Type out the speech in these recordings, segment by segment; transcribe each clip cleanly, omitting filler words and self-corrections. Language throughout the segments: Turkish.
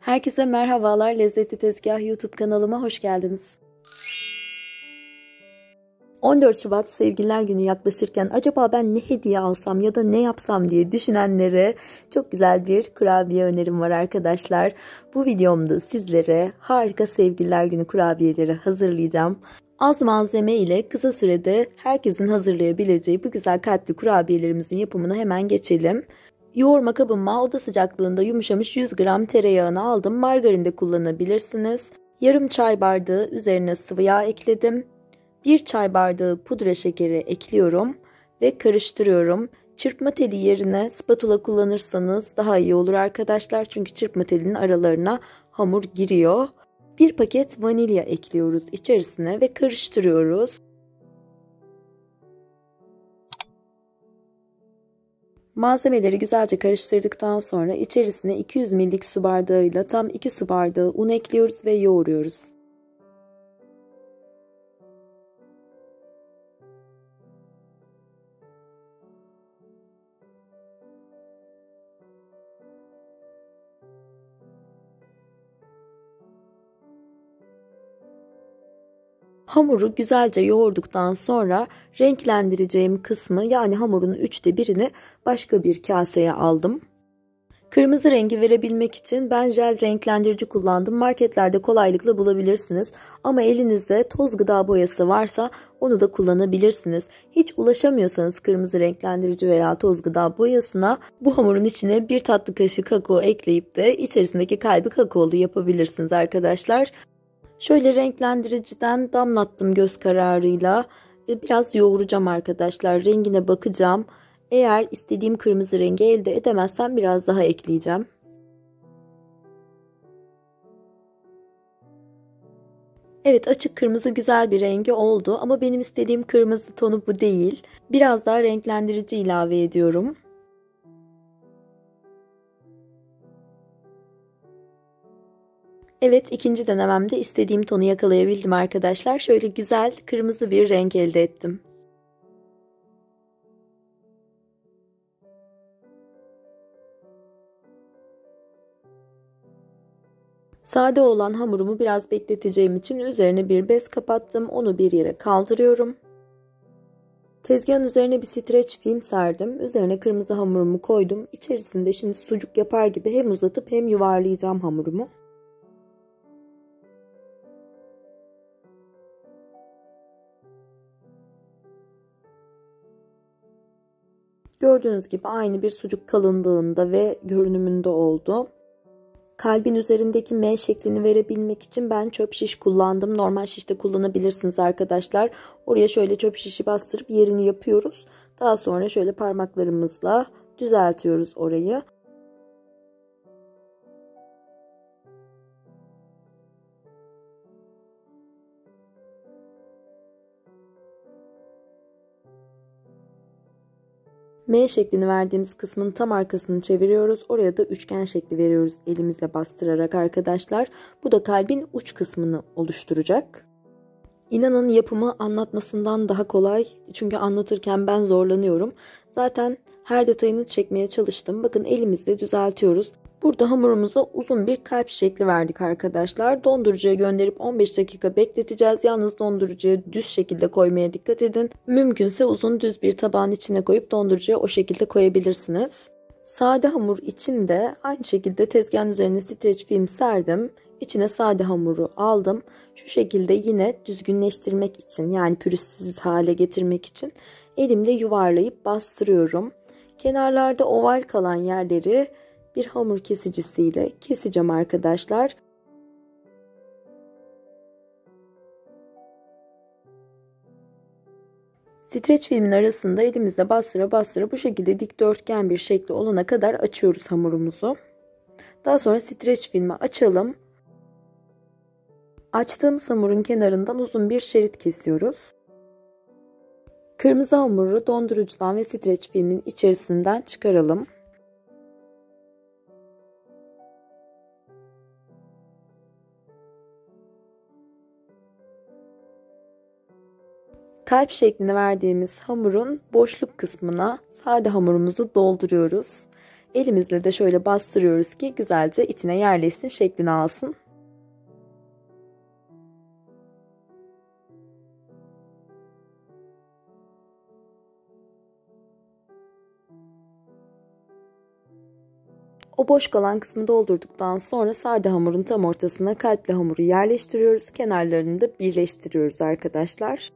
Herkese merhabalar. Lezzetli Tezgah YouTube kanalıma hoş geldiniz. 14 Şubat Sevgililer Günü yaklaşırken acaba ben ne hediye alsam ya da ne yapsam diye düşünenlere çok güzel bir kurabiye önerim var arkadaşlar. Bu videomda sizlere harika Sevgililer Günü kurabiyeleri hazırlayacağım. Az malzeme ile kısa sürede herkesin hazırlayabileceği bu güzel kalpli kurabiyelerimizin yapımına hemen geçelim. Yoğurma kabıma oda sıcaklığında yumuşamış 100 gram tereyağını aldım. Margarin de kullanabilirsiniz. Yarım çay bardağı üzerine sıvı yağ ekledim. 1 çay bardağı pudra şekeri ekliyorum ve karıştırıyorum. Çırpma teli yerine spatula kullanırsanız daha iyi olur arkadaşlar. Çünkü çırpma telinin aralarına hamur giriyor. 1 paket vanilya ekliyoruz içerisine ve karıştırıyoruz. Malzemeleri güzelce karıştırdıktan sonra içerisine 200 ml su bardağıyla tam 2 su bardağı un ekliyoruz ve yoğuruyoruz. Hamuru güzelce yoğurduktan sonra renklendireceğim kısmı yani hamurun 1/3'ünü başka bir kaseye aldım. Kırmızı rengi verebilmek için ben jel renklendirici kullandım. Marketlerde kolaylıkla bulabilirsiniz. Ama elinizde toz gıda boyası varsa onu da kullanabilirsiniz. Hiç ulaşamıyorsanız kırmızı renklendirici veya toz gıda boyasına bu hamurun içine 1 tatlı kaşığı kakao ekleyip de içerisindeki kalbi kakaolu yapabilirsiniz arkadaşlar. Şöyle renklendiriciden damlattım göz kararıyla. Biraz yoğuracağım arkadaşlar. Rengine bakacağım. Eğer istediğim kırmızı rengi elde edemezsem biraz daha ekleyeceğim. Evet, açık kırmızı güzel bir rengi oldu ama benim istediğim kırmızı tonu bu değil. Biraz daha renklendirici ilave ediyorum. Evet, ikinci denememde istediğim tonu yakalayabildim arkadaşlar. Şöyle güzel kırmızı bir renk elde ettim. Sade olan hamurumu biraz bekleteceğim için üzerine bir bez kapattım. Onu bir yere kaldırıyorum. Tezgahın üzerine bir streç film serdim. Üzerine kırmızı hamurumu koydum. İçerisinde şimdi sucuk yapar gibi hem uzatıp hem yuvarlayacağım hamurumu. Gördüğünüz gibi aynı bir sucuk kalınlığında ve görünümünde oldu. Kalbin üzerindeki M şeklini verebilmek için ben çöp şiş kullandım. Normal şiş de kullanabilirsiniz arkadaşlar. Oraya şöyle çöp şişi bastırıp yerini yapıyoruz. Daha sonra şöyle parmaklarımızla düzeltiyoruz orayı. M şeklini verdiğimiz kısmın tam arkasını çeviriyoruz. Oraya da üçgen şekli veriyoruz elimizle bastırarak arkadaşlar. Bu da kalbin uç kısmını oluşturacak. İnanın yapımı anlatmasından daha kolay. Çünkü anlatırken ben zorlanıyorum. Zaten her detayını çekmeye çalıştım. Bakın elimizle düzeltiyoruz. Burada hamurumuza uzun bir kalp şekli verdik arkadaşlar. Dondurucuya gönderip 15 dakika bekleteceğiz. Yalnız dondurucuya düz şekilde koymaya dikkat edin. Mümkünse uzun düz bir tabağın içine koyup dondurucuya o şekilde koyabilirsiniz. Sade hamur için de aynı şekilde tezgahın üzerine streç film serdim. İçine sade hamuru aldım. Şu şekilde yine düzgünleştirmek için yani pürüzsüz hale getirmek için elimle yuvarlayıp bastırıyorum. Kenarlarda oval kalan yerleri bir hamur kesicisiyle keseceğim arkadaşlar. Streç filmin arasında elimizle bastıra bastıra bu şekilde dikdörtgen bir şekli olana kadar açıyoruz hamurumuzu. Daha sonra streç filmi açalım. Açtığımız hamurun kenarından uzun bir şerit kesiyoruz. Kırmızı hamuru dondurucudan ve streç filmin içerisinden çıkaralım. Kalp şeklini verdiğimiz hamurun boşluk kısmına sade hamurumuzu dolduruyoruz. Elimizle de şöyle bastırıyoruz ki güzelce içine yerleşsin, şeklini alsın. O boş kalan kısmı doldurduktan sonra sade hamurun tam ortasına kalpli hamuru yerleştiriyoruz. Kenarlarını da birleştiriyoruz arkadaşlar.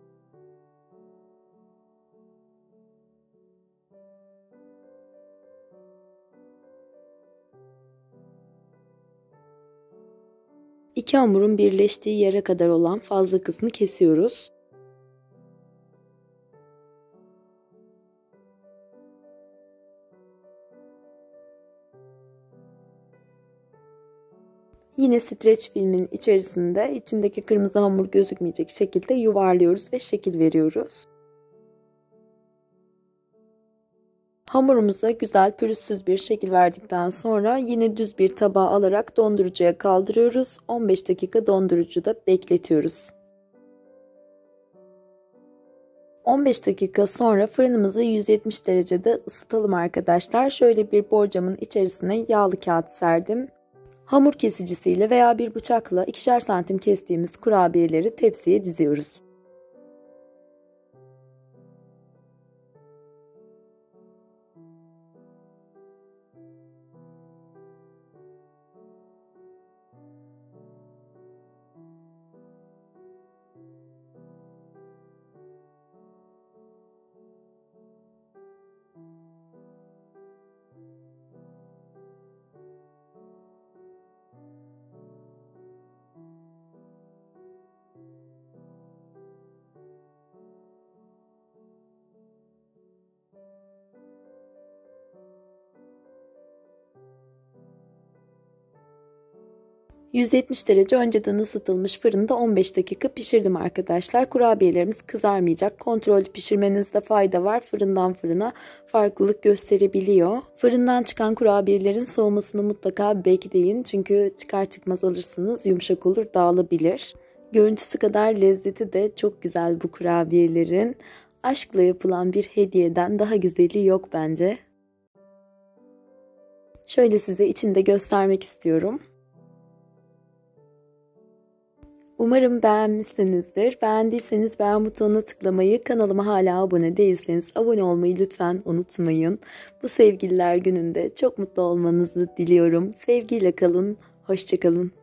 İki hamurun birleştiği yere kadar olan fazla kısmı kesiyoruz. Yine streç filmin içerisinde içindeki kırmızı hamur gözükmeyecek şekilde yuvarlıyoruz ve şekil veriyoruz. Hamurumuza güzel pürüzsüz bir şekil verdikten sonra yine düz bir tabağa alarak dondurucuya kaldırıyoruz. 15 dakika dondurucuda bekletiyoruz. 15 dakika sonra fırınımızı 170 derecede ısıtalım arkadaşlar. Şöyle bir borcamın içerisine yağlı kağıt serdim. Hamur kesicisiyle veya bir bıçakla 2'şer santim kestiğimiz kurabiyeleri tepsiye diziyoruz. ...170 derece önceden ısıtılmış fırında 15 dakika pişirdim arkadaşlar. Kurabiyelerimiz kızarmayacak. Kontrollü pişirmenizde fayda var. Fırından fırına farklılık gösterebiliyor. Fırından çıkan kurabiyelerin soğumasını mutlaka bekleyin. Çünkü çıkar çıkmaz alırsınız yumuşak olur, dağılabilir. Görüntüsü kadar lezzeti de çok güzel bu kurabiyelerin. Aşkla yapılan bir hediyeden daha güzeli yok bence. Şöyle size içinde göstermek istiyorum. Umarım beğenmişsinizdir. Beğendiyseniz beğen butonuna tıklamayı, kanalıma hala abone değilseniz abone olmayı lütfen unutmayın. Bu sevgililer gününde çok mutlu olmanızı diliyorum. Sevgiyle kalın, hoşça kalın.